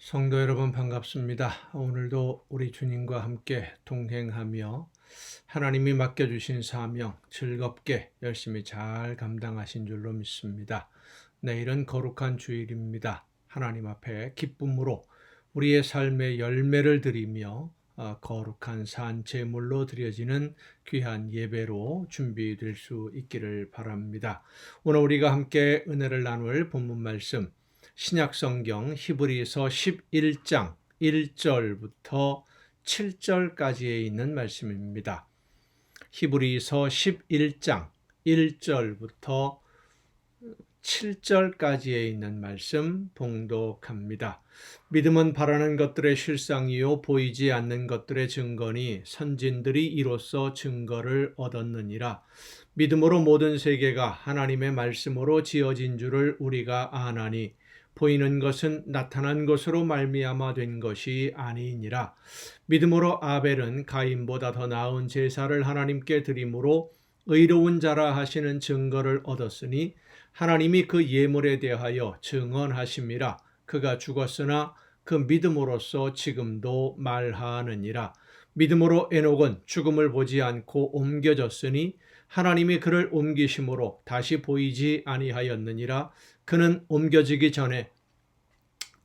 성도 여러분 반갑습니다. 오늘도 우리 주님과 함께 동행하며 하나님이 맡겨주신 사명 즐겁게 열심히 잘 감당하신 줄로 믿습니다. 내일은 거룩한 주일입니다. 하나님 앞에 기쁨으로 우리의 삶의 열매를 드리며 거룩한 산 제물로 드려지는 귀한 예배로 준비될 수 있기를 바랍니다. 오늘 우리가 함께 은혜를 나눌 본문 말씀 신약성경 히브리서 11장 1절부터 7절까지에 있는 말씀입니다. 히브리서 11장 1절부터 7절까지에 있는 말씀 봉독합니다. 믿음은 바라는 것들의 실상이요 보이지 않는 것들의 증거니 선진들이 이로써 증거를 얻었느니라. 믿음으로 모든 세계가 하나님의 말씀으로 지어진 줄을 우리가 아나니 보이는 것은 나타난 것으로 말미암아 된 것이 아니니라. 믿음으로 아벨은 가인보다 더 나은 제사를 하나님께 드림으로 의로운 자라 하시는 증거를 얻었으니 하나님이 그 예물에 대하여 증언하심이라. 그가 죽었으나 그 믿음으로써 지금도 말하느니라. 믿음으로 에녹은 죽음을 보지 않고 옮겨졌으니 하나님이 그를 옮기심으로 다시 보이지 아니하였느니라. 그는 옮겨지기 전에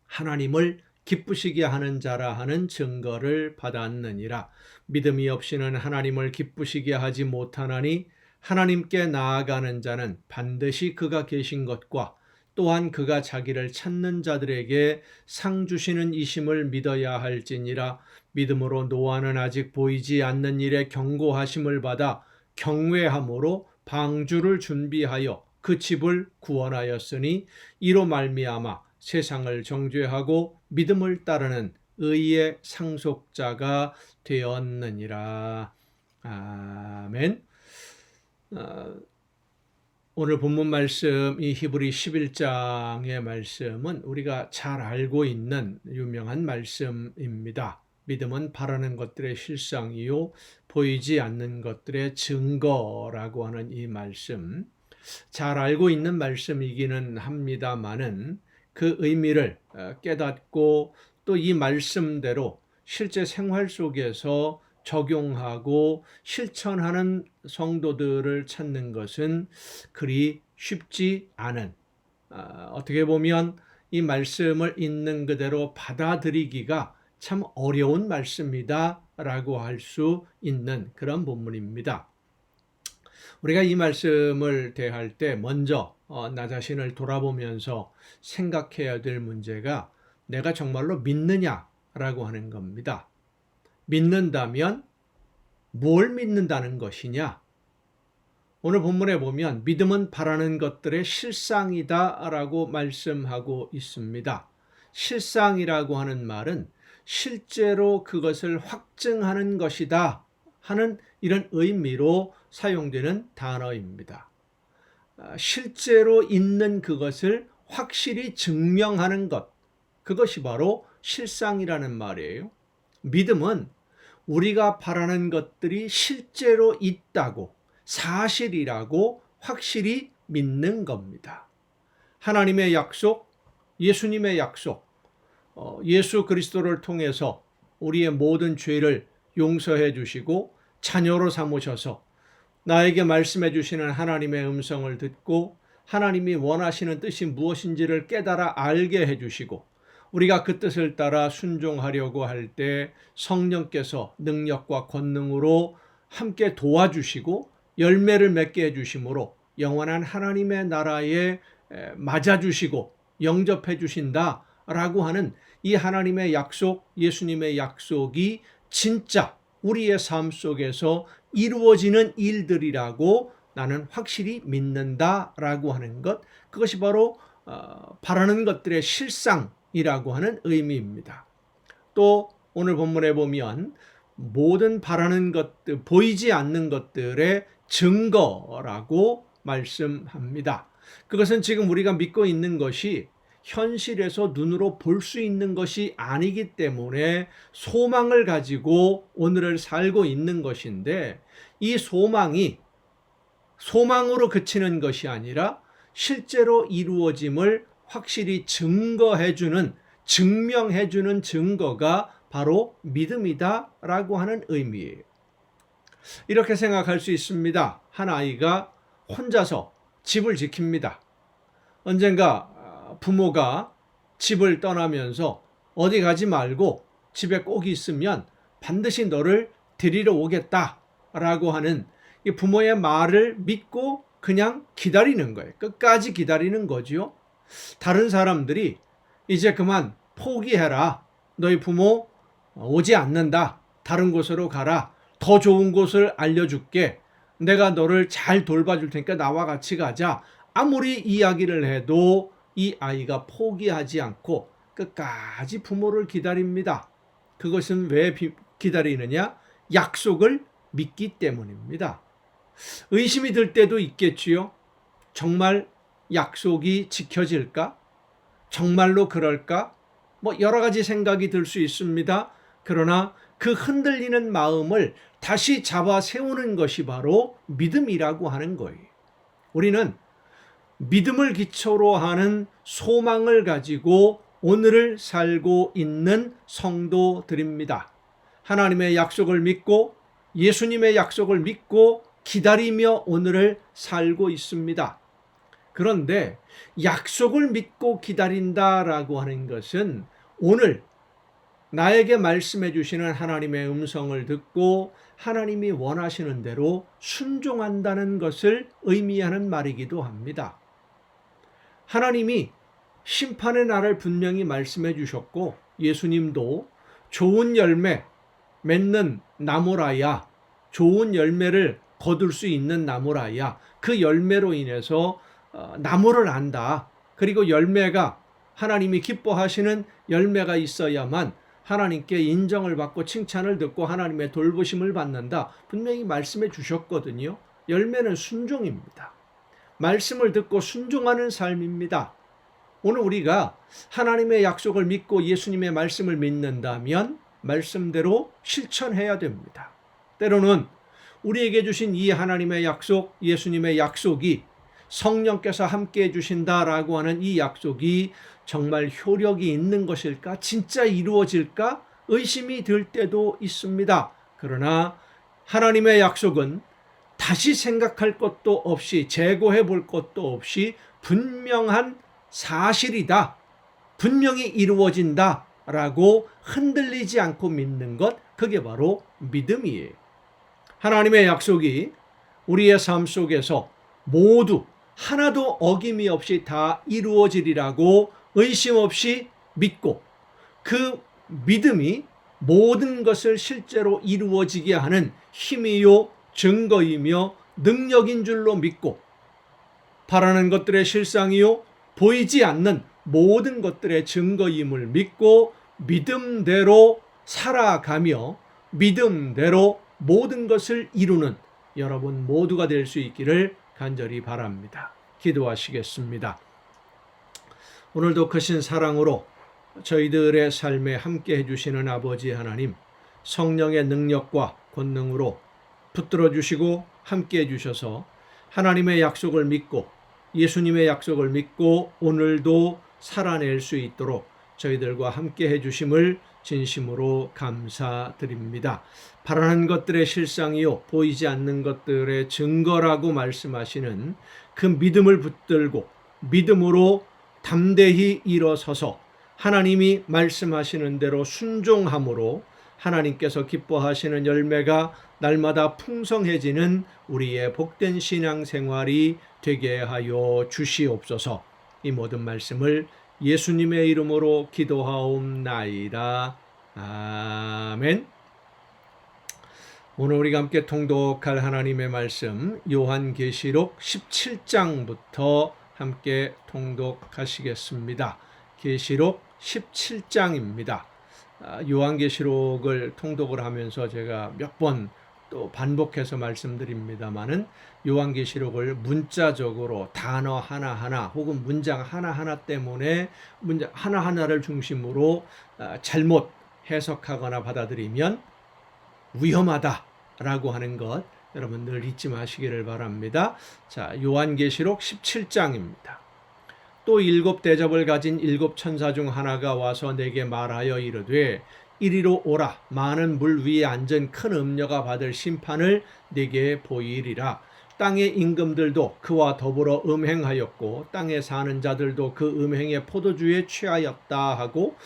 하나님을 기쁘시게 하는 자라 하는 증거를 받았느니라. 믿음이 없이는 하나님을 기쁘시게 하지 못하나니 하나님께 나아가는 자는 반드시 그가 계신 것과 또한 그가 자기를 찾는 자들에게 상 주시는 이심을 믿어야 할지니라. 믿음으로 노아는 아직 보이지 않는 일에 경고하심을 받아 경외함으로 방주를 준비하여 그 집을 구원하였으니 이로 말미암아 세상을 정죄하고 믿음을 따르는 의의 상속자가 되었느니라. 아멘. 오늘 본문 말씀 이 히브리 11장의 말씀은 우리가 잘 알고 있는 유명한 말씀입니다. 믿음은 바라는 것들의 실상이요 보이지 않는 것들의 증거라고 하는 이 말씀, 잘 알고 있는 말씀이기는 합니다마는 그 의미를 깨닫고 또 이 말씀대로 실제 생활 속에서 적용하고 실천하는 성도들을 찾는 것은 그리 쉽지 않은, 어떻게 보면 이 말씀을 있는 그대로 받아들이기가 참 어려운 말씀이다 라고 할 수 있는 그런 본문입니다. 우리가 이 말씀을 대할 때 먼저 나 자신을 돌아보면서 생각해야 될 문제가 내가 정말로 믿느냐라고 하는 겁니다. 믿는다면 뭘 믿는다는 것이냐? 오늘 본문에 보면 믿음은 바라는 것들의 실상이다라고 말씀하고 있습니다. 실상이라고 하는 말은 실제로 그것을 확증하는 것이다 하는 이런 의미로 사용되는 단어입니다. 실제로 있는 그것을 확실히 증명하는 것, 그것이 바로 실상이라는 말이에요. 믿음은 우리가 바라는 것들이 실제로 있다고, 사실이라고 확실히 믿는 겁니다. 하나님의 약속, 예수님의 약속, 예수 그리스도를 통해서 우리의 모든 죄를 용서해 주시고 자녀로 삼으셔서 나에게 말씀해 주시는 하나님의 음성을 듣고 하나님이 원하시는 뜻이 무엇인지를 깨달아 알게 해 주시고 우리가 그 뜻을 따라 순종하려고 할 때 성령께서 능력과 권능으로 함께 도와주시고 열매를 맺게 해주심으로 영원한 하나님의 나라에 맞아주시고 영접해 주신다라고 하는 이 하나님의 약속, 예수님의 약속이 진짜 우리의 삶 속에서 이루어지는 일들이라고 나는 확실히 믿는다라고 하는 것, 그것이 바로 바라는 것들의 실상이라고 하는 의미입니다. 또 오늘 본문에 보면 모든 바라는 것들, 보이지 않는 것들의 증거라고 말씀합니다. 그것은 지금 우리가 믿고 있는 것이 현실에서 눈으로 볼 수 있는 것이 아니기 때문에 소망을 가지고 오늘을 살고 있는 것인데, 이 소망이 소망으로 그치는 것이 아니라 실제로 이루어짐을 확실히 증거해주는 증명해주는 증거가 바로 믿음이다라고 하는 의미예요. 이렇게 생각할 수 있습니다. 한 아이가 혼자서 집을 지킵니다. 언젠가 부모가 집을 떠나면서 어디 가지 말고 집에 꼭 있으면 반드시 너를 데리러 오겠다라고 하는 이 부모의 말을 믿고 그냥 기다리는 거예요. 끝까지 기다리는 거지요. 다른 사람들이 이제 그만 포기해라. 너희 부모 오지 않는다. 다른 곳으로 가라. 더 좋은 곳을 알려줄게. 내가 너를 잘 돌봐줄 테니까 나와 같이 가자. 아무리 이야기를 해도 이 아이가 포기하지 않고 끝까지 부모를 기다립니다. 그것은 왜 기다리느냐? 약속을 믿기 때문입니다. 의심이 들 때도 있겠지요. 정말 약속이 지켜질까? 정말로 그럴까? 여러 가지 생각이 들 수 있습니다. 그러나 그 흔들리는 마음을 다시 잡아 세우는 것이 바로 믿음이라고 하는 거예요. 우리는 믿음을 기초로 하는 소망을 가지고 오늘을 살고 있는 성도들입니다. 하나님의 약속을 믿고 예수님의 약속을 믿고 기다리며 오늘을 살고 있습니다. 그런데 약속을 믿고 기다린다라고 하는 것은 오늘 나에게 말씀해 주시는 하나님의 음성을 듣고 하나님이 원하시는 대로 순종한다는 것을 의미하는 말이기도 합니다. 하나님이 심판의 날을 분명히 말씀해 주셨고 예수님도 좋은 열매 맺는 나무라야, 좋은 열매를 거둘 수 있는 나무라야, 그 열매로 인해서 나무를 안다. 그리고 열매가 하나님이 기뻐하시는 열매가 있어야만 하나님께 인정을 받고 칭찬을 듣고 하나님의 돌보심을 받는다. 분명히 말씀해 주셨거든요. 열매는 순종입니다. 말씀을 듣고 순종하는 삶입니다. 오늘 우리가 하나님의 약속을 믿고 예수님의 말씀을 믿는다면 말씀대로 실천해야 됩니다. 때로는 우리에게 주신 이 하나님의 약속, 예수님의 약속이 성령께서 함께 해주신다라고 하는 이 약속이 정말 효력이 있는 것일까? 진짜 이루어질까? 의심이 들 때도 있습니다. 그러나 하나님의 약속은 다시 생각할 것도 없이 재고해 볼 것도 없이 분명한 사실이다. 분명히 이루어진다라고 흔들리지 않고 믿는 것, 그게 바로 믿음이에요. 하나님의 약속이 우리의 삶 속에서 모두 하나도 어김이 없이 다 이루어지리라고 의심 없이 믿고 그 믿음이 모든 것을 실제로 이루어지게 하는 힘이요 증거이며 능력인 줄로 믿고 바라는 것들의 실상이요 보이지 않는 모든 것들의 증거임을 믿고 믿음대로 살아가며 믿음대로 모든 것을 이루는 여러분 모두가 될 수 있기를 간절히 바랍니다. 기도하시겠습니다. 오늘도 크신 사랑으로 저희들의 삶에 함께 해주시는 아버지 하나님, 성령의 능력과 권능으로 붙들어 주시고 함께 해주셔서 하나님의 약속을 믿고 예수님의 약속을 믿고 오늘도 살아낼 수 있도록 저희들과 함께 해주심을 진심으로 감사드립니다. 바라는 것들의 실상이요 보이지 않는 것들의 증거라고 말씀하시는 그 믿음을 붙들고 믿음으로 담대히 일어서서 하나님이 말씀하시는 대로 순종함으로 하나님께서 기뻐하시는 열매가 날마다 풍성해지는 우리의 복된 신앙생활이 되게 하여 주시옵소서. 이 모든 말씀을 예수님의 이름으로 기도하옵나이다. 아멘. 오늘 우리가 함께 통독할 하나님의 말씀 요한계시록 17장부터 함께 통독하시겠습니다. 계시록 17장입니다. 요한계시록을 통독을 하면서 제가 몇 번 또 반복해서 말씀드립니다마는 요한계시록을 문자적으로 단어 하나하나 혹은 문장 하나하나 때문에 문장 하나하나를 중심으로 잘못 해석하거나 받아들이면 위험하다라고 하는 것 여러분 늘 잊지 마시기를 바랍니다. 자, 요한계시록 17장입니다. 또 일곱 대접을 가진 일곱 천사 중 하나가 와서 내게 말하여 이르되 이리로 오라. 많은 물 위에 앉은 큰 음녀가 받을 심판을 네게 보이리라. 땅의 임금들도 그와 더불어 음행하였고 땅에 사는 자들도 그 음행의 포도주에 취하였다 하고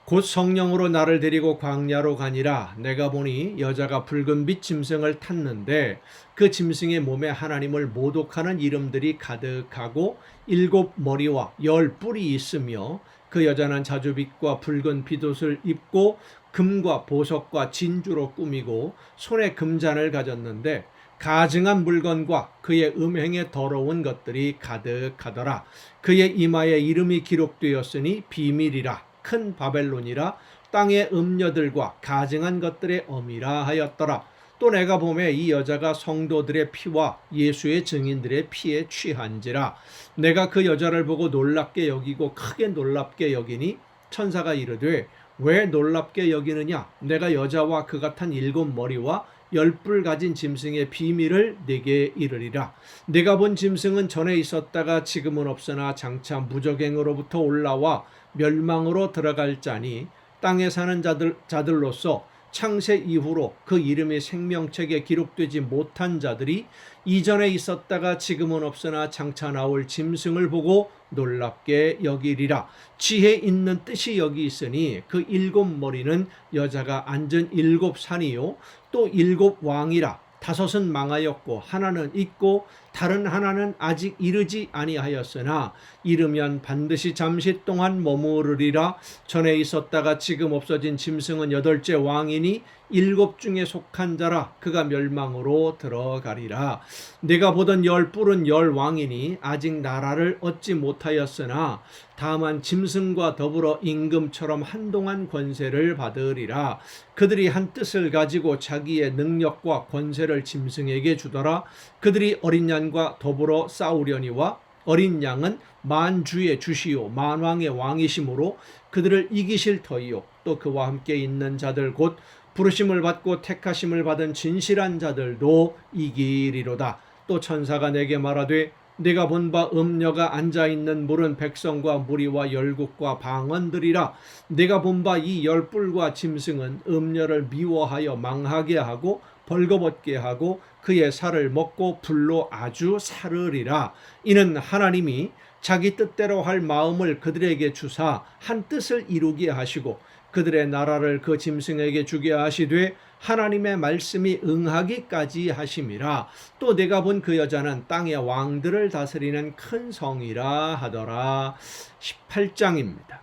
곧 성령으로 나를 데리고 광야로 가니라. 내가 보니 여자가 붉은 빛 짐승을 탔는데 그 짐승의 몸에 하나님을 모독하는 이름들이 가득하고 일곱 머리와 열 뿔이 있으며 그 여자는 자주빛과 붉은 빗옷을 입고 금과 보석과 진주로 꾸미고 손에 금잔을 가졌는데 가증한 물건과 그의 음행에 더러운 것들이 가득하더라. 그의 이마에 이름이 기록되었으니 비밀이라 큰 바벨론이라 땅의 음녀들과 가증한 것들의 어미라 하였더라. 또 내가 보매 이 여자가 성도들의 피와 예수의 증인들의 피에 취한지라. 내가 그 여자를 보고 놀랍게 여기고 크게 놀랍게 여기니 천사가 이르되 왜 놀랍게 여기느냐? 내가 여자와 그가 탄 일곱 머리와 열 뿔 가진 짐승의 비밀을 네게 이르리라. 내가 본 짐승은 전에 있었다가 지금은 없으나 장차 무적행으로부터 올라와 멸망으로 들어갈 자니 땅에 사는 자들로서 창세 이후로 그 이름이 생명책에 기록되지 못한 자들이 이전에 있었다가 지금은 없으나 장차 나올 짐승을 보고 놀랍게 여기리라. 지혜 있는 뜻이 여기 있으니 그 일곱 머리는 여자가 앉은 일곱 산이요 또 일곱 왕이라. 다섯은 망하였고 하나는 있고 다른 하나는 아직 이르지 아니하였으나 이르면 반드시 잠시 동안 머무르리라. 전에 있었다가 지금 없어진 짐승은 여덟째 왕이니 일곱 중에 속한 자라. 그가 멸망으로 들어가리라. 내가 보던 열 뿔은 열 왕이니 아직 나라를 얻지 못하였으나 다만 짐승과 더불어 임금처럼 한동안 권세를 받으리라. 그들이 한 뜻을 가지고 자기의 능력과 권세를 짐승에게 주더라. 그들이 어린 양과 더불어 싸우려니와 어린 양은 만주의 주시요 만왕의 왕이시므로 그들을 이기실 터이요 또 그와 함께 있는 자들 곧 부르심을 받고 택하심을 받은 진실한 자들도 이기리로다. 또 천사가 내게 말하되 내가 본 바 음녀가 앉아있는 물은 백성과 무리와 열국과 방언들이라. 내가 본 바 이 열 뿔과 짐승은 음녀를 미워하여 망하게 하고 벌거벗게 하고 그의 살을 먹고 불로 아주 사르리라. 이는 하나님이 자기 뜻대로 할 마음을 그들에게 주사 한 뜻을 이루게 하시고 그들의 나라를 그 짐승에게 주게 하시되 하나님의 말씀이 응하기까지 하심이라. 또 내가 본 그 여자는 땅의 왕들을 다스리는 큰 성이라 하더라. 18장입니다.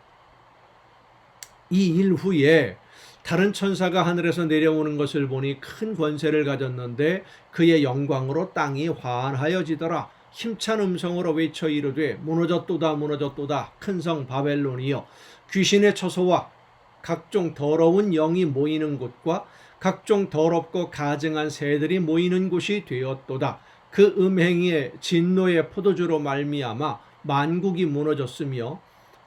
이 일 후에 다른 천사가 하늘에서 내려오는 것을 보니 큰 권세를 가졌는데 그의 영광으로 땅이 환하여지더라. 힘찬 음성으로 외쳐 이르되 무너졌도다 무너졌도다 큰 성 바벨론이여 귀신의 처소와 각종 더러운 영이 모이는 곳과 각종 더럽고 가증한 새들이 모이는 곳이 되었도다. 그 음행의 진노의 포도주로 말미암아 만국이 무너졌으며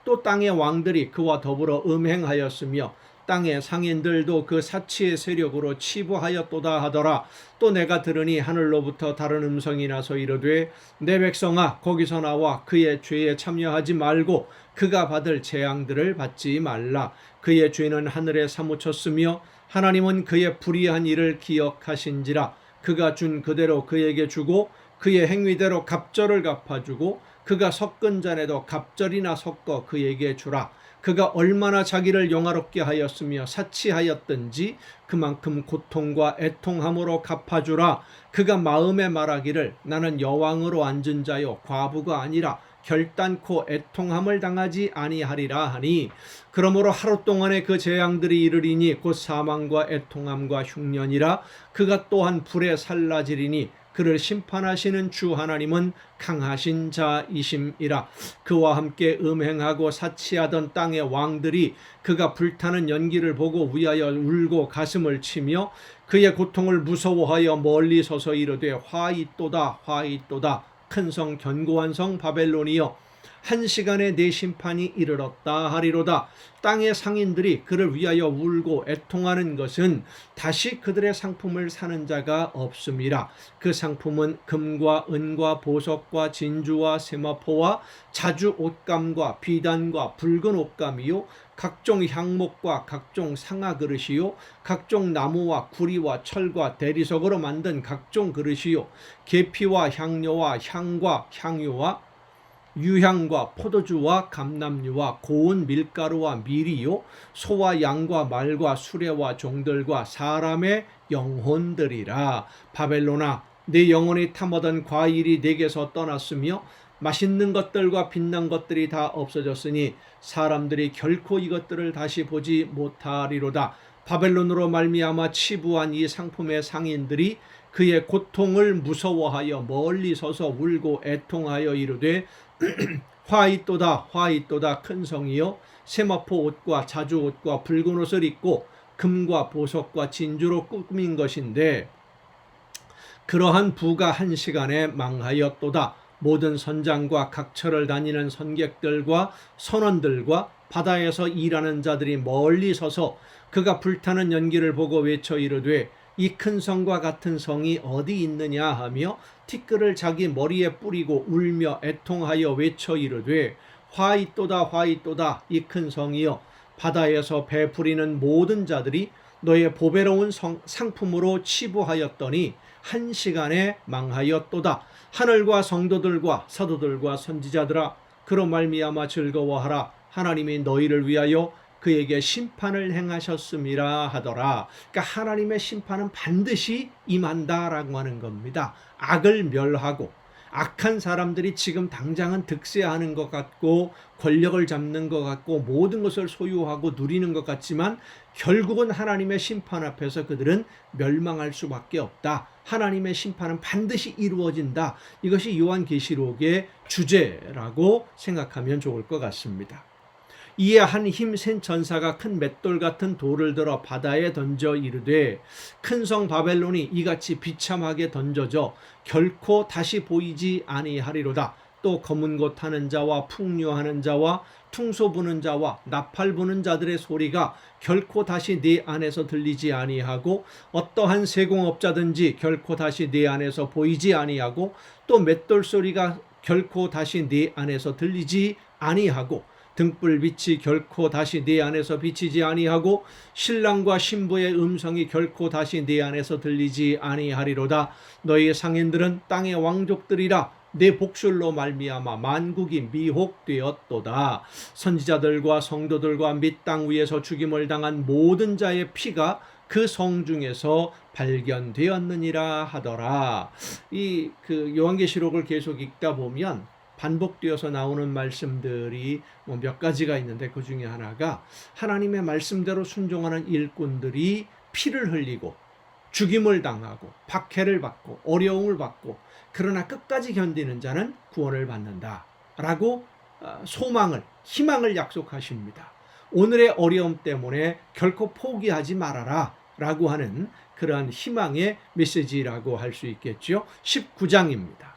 또 땅의 왕들이 그와 더불어 음행하였으며 땅의 상인들도 그 사치의 세력으로 치부하였도다 하더라. 또 내가 들으니 하늘로부터 다른 음성이 나서 이르되 내 백성아 거기서 나와 그의 죄에 참여하지 말고 그가 받을 재앙들을 받지 말라. 그의 죄는 하늘에 사무쳤으며 하나님은 그의 불의한 일을 기억하신지라. 그가 준 그대로 그에게 주고 그의 행위대로 갑절을 갚아주고 그가 섞은 잔에도 갑절이나 섞어 그에게 주라. 그가 얼마나 자기를 영화롭게 하였으며 사치하였든지 그만큼 고통과 애통함으로 갚아주라. 그가 마음에 말하기를 나는 여왕으로 앉은 자요 과부가 아니라 결단코 애통함을 당하지 아니하리라 하니 그러므로 하루 동안에 그 재앙들이 이르리니 곧 사망과 애통함과 흉년이라. 그가 또한 불에 살라지리니 그를 심판하시는 주 하나님은 강하신 자이심이라. 그와 함께 음행하고 사치하던 땅의 왕들이 그가 불타는 연기를 보고 위하여 울고 가슴을 치며 그의 고통을 무서워하여 멀리 서서 이르되 화 있도다 화 있도다 큰 성 견고한 성 바벨론이여 한 시간에 내 심판이 이르렀다 하리로다. 땅의 상인들이 그를 위하여 울고 애통하는 것은 다시 그들의 상품을 사는 자가 없음이라. 그 상품은 금과 은과 보석과 진주와 세마포와 자주 옷감과 비단과 붉은 옷감이요 각종 향목과 각종 상아 그릇이요 각종 나무와 구리와 철과 대리석으로 만든 각종 그릇이요 계피와 향료와 향과 향유와 유향과 포도주와 감람류와 고운 밀가루와 밀이요 소와 양과 말과 수레와 종들과 사람의 영혼들이라. 바벨론아, 내 영혼이 탐하던 과일이 내게서 떠났으며 맛있는 것들과 빛난 것들이 다 없어졌으니 사람들이 결코 이것들을 다시 보지 못하리로다. 바벨론으로 말미암아 치부한 이 상품의 상인들이 그의 고통을 무서워하여 멀리 서서 울고 애통하여 이르되 화 있도다 화 있도다 큰 성이여 세마포 옷과 자주 옷과 붉은 옷을 입고 금과 보석과 진주로 꾸민 것인데 그러한 부가 한 시간에 망하였도다. 모든 선장과 각처를 다니는 선객들과 선원들과 바다에서 일하는 자들이 멀리 서서 그가 불타는 연기를 보고 외쳐 이르되 이 큰 성과 같은 성이 어디 있느냐 하며 티끌을 자기 머리에 뿌리고 울며 애통하여 외쳐 이르되 화 있도다 화 있도다 이 큰 성이여 바다에서 베풀이는 모든 자들이 너의 보배로운 상품으로 치부하였더니 한 시간에 망하였도다. 하늘과 성도들과 사도들과 선지자들아 그로 말미암아 즐거워하라. 하나님이 너희를 위하여 그에게 심판을 행하셨음이라 하더라. 그러니까 하나님의 심판은 반드시 임한다라고 하는 겁니다. 악을 멸하고 악한 사람들이 지금 당장은 득세하는 것 같고 권력을 잡는 것 같고 모든 것을 소유하고 누리는 것 같지만 결국은 하나님의 심판 앞에서 그들은 멸망할 수밖에 없다. 하나님의 심판은 반드시 이루어진다. 이것이 요한계시록의 주제라고 생각하면 좋을 것 같습니다. 이에 한 힘센 전사가 큰 맷돌 같은 돌을 들어 바다에 던져 이르되 큰 성 바벨론이 이같이 비참하게 던져져 결코 다시 보이지 아니하리로다. 또 검은 곳 타는 자와 풍류하는 자와 퉁소 부는 자와 나팔 부는 자들의 소리가 결코 다시 네 안에서 들리지 아니하고 어떠한 세공업자든지 결코 다시 네 안에서 보이지 아니하고 또 맷돌 소리가 결코 다시 네 안에서 들리지 아니하고 등불빛이 결코 다시 네 안에서 비치지 아니하고 신랑과 신부의 음성이 결코 다시 네 안에서 들리지 아니하리로다. 너희 상인들은 땅의 왕족들이라 내 복술로 말미암아 만국이 미혹되었도다. 선지자들과 성도들과 및 땅 위에서 죽임을 당한 모든 자의 피가 그 성 중에서 발견되었느니라 하더라. 이 요한계시록을 계속 읽다 보면 반복되어서 나오는 말씀들이 몇 가지가 있는데 그 중에 하나가 하나님의 말씀대로 순종하는 일꾼들이 피를 흘리고 죽임을 당하고 박해를 받고 어려움을 받고 그러나 끝까지 견디는 자는 구원을 받는다 라고 소망을 희망을 약속하십니다. 오늘의 어려움 때문에 결코 포기하지 말아라 라고 하는 그러한 희망의 메시지라고 할 수 있겠죠. 19장입니다.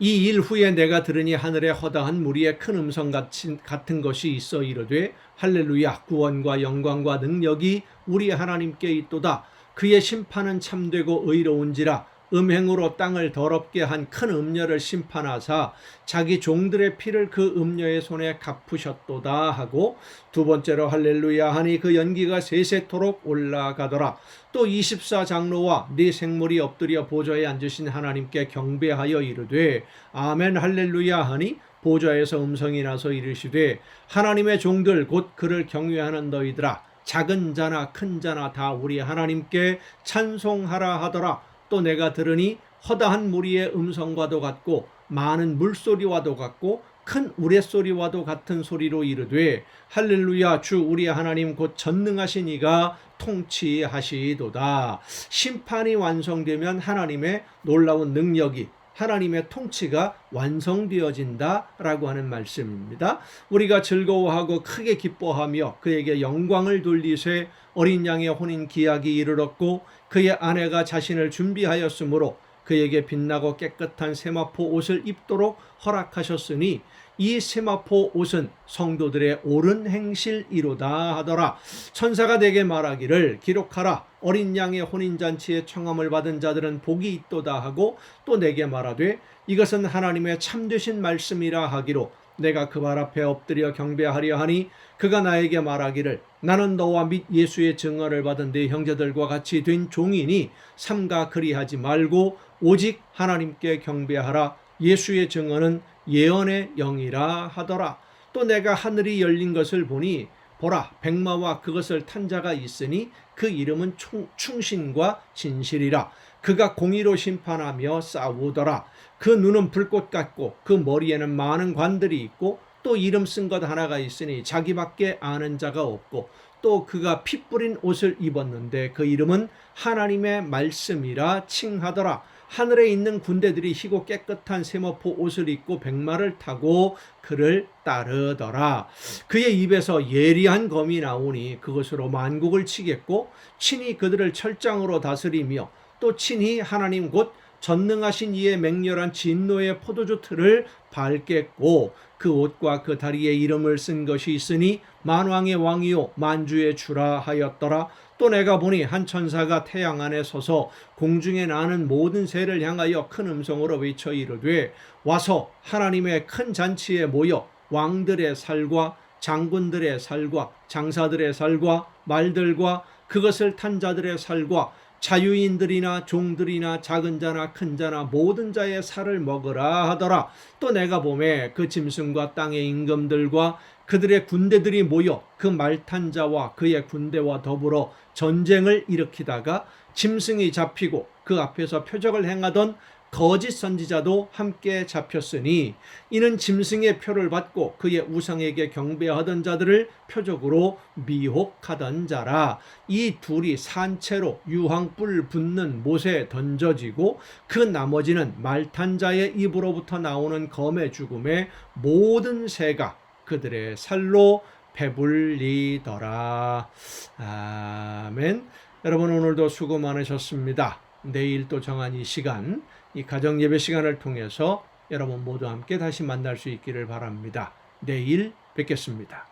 이 일 후에 내가 들으니 하늘에 허다한 무리의 큰 음성 같은 것이 있어 이르되 할렐루야 구원과 영광과 능력이 우리 하나님께 있도다. 그의 심판은 참되고 의로운지라. 음행으로 땅을 더럽게 한 큰 음녀를 심판하사 자기 종들의 피를 그 음녀의 손에 갚으셨도다 하고 두 번째로 할렐루야 하니 그 연기가 세세토록 올라가더라. 또 24장로와 네 생물이 엎드려 보좌에 앉으신 하나님께 경배하여 이르되 아멘 할렐루야 하니 보좌에서 음성이 나서 이르시되 하나님의 종들 곧 그를 경외하는 너희들아 작은 자나 큰 자나 다 우리 하나님께 찬송하라 하더라. 또 내가 들으니 허다한 무리의 음성과도 같고 많은 물소리와도 같고 큰 우레소리와도 같은 소리로 이르되 할렐루야 주 우리 하나님 곧 전능하신 이가 통치하시도다. 심판이 완성되면 하나님의 놀라운 능력이 하나님의 통치가 완성되어진다라고 하는 말씀입니다. 우리가 즐거워하고 크게 기뻐하며 그에게 영광을 돌리세 어린 양의 혼인 기약이 이르렀고 그의 아내가 자신을 준비하였으므로 그에게 빛나고 깨끗한 세마포 옷을 입도록 허락하셨으니 이 세마포 옷은 성도들의 옳은 행실이로다 하더라. 천사가 내게 말하기를 기록하라. 어린 양의 혼인잔치에 청함을 받은 자들은 복이 있도다 하고 또 내게 말하되 이것은 하나님의 참되신 말씀이라 하기로 내가 그 발 앞에 엎드려 경배하려 하니 그가 나에게 말하기를 나는 너와 및 예수의 증언을 받은 네 형제들과 같이 된 종이니 삼가 그리하지 말고 오직 하나님께 경배하라. 예수의 증언은 예언의 영이라 하더라. 또 내가 하늘이 열린 것을 보니 보라 백마와 그것을 탄 자가 있으니 그 이름은 충신과 진실이라. 그가 공의로 심판하며 싸우더라. 그 눈은 불꽃 같고 그 머리에는 많은 관들이 있고 또 이름 쓴 것 하나가 있으니 자기밖에 아는 자가 없고 또 그가 피 뿌린 옷을 입었는데 그 이름은 하나님의 말씀이라 칭하더라. 하늘에 있는 군대들이 희고 깨끗한 세마포 옷을 입고 백마를 타고 그를 따르더라. 그의 입에서 예리한 검이 나오니 그것으로 만국을 치겠고 친히 그들을 철장으로 다스리며 또 친히 하나님 곧 전능하신 이의 맹렬한 진노의 포도주 틀을 밟겠고 그 옷과 그 다리에 이름을 쓴 것이 있으니 만왕의 왕이요 만주의 주라 하였더라. 또 내가 보니 한 천사가 태양 안에 서서 공중에 나는 모든 새를 향하여 큰 음성으로 외쳐 이르되 와서 하나님의 큰 잔치에 모여 왕들의 살과 장군들의 살과 장사들의 살과 말들과 그것을 탄 자들의 살과 자유인들이나 종들이나 작은 자나 큰 자나 모든 자의 살을 먹으라 하더라. 또 내가 보매 그 짐승과 땅의 임금들과 그들의 군대들이 모여 그 말탄 자와 그의 군대와 더불어 전쟁을 일으키다가 짐승이 잡히고 그 앞에서 표적을 행하던 거짓 선지자도 함께 잡혔으니 이는 짐승의 표를 받고 그의 우상에게 경배하던 자들을 표적으로 미혹하던 자라. 이 둘이 산채로 유황불 붙는 못에 던져지고 그 나머지는 말탄 자의 입으로부터 나오는 검의 죽음에 모든 새가 그들의 살로 배불리더라. 아멘. 여러분 오늘도 수고 많으셨습니다. 내일 또 정한 이 시간, 이 가정 예배 시간을 통해서 여러분 모두 함께 다시 만날 수 있기를 바랍니다. 내일 뵙겠습니다.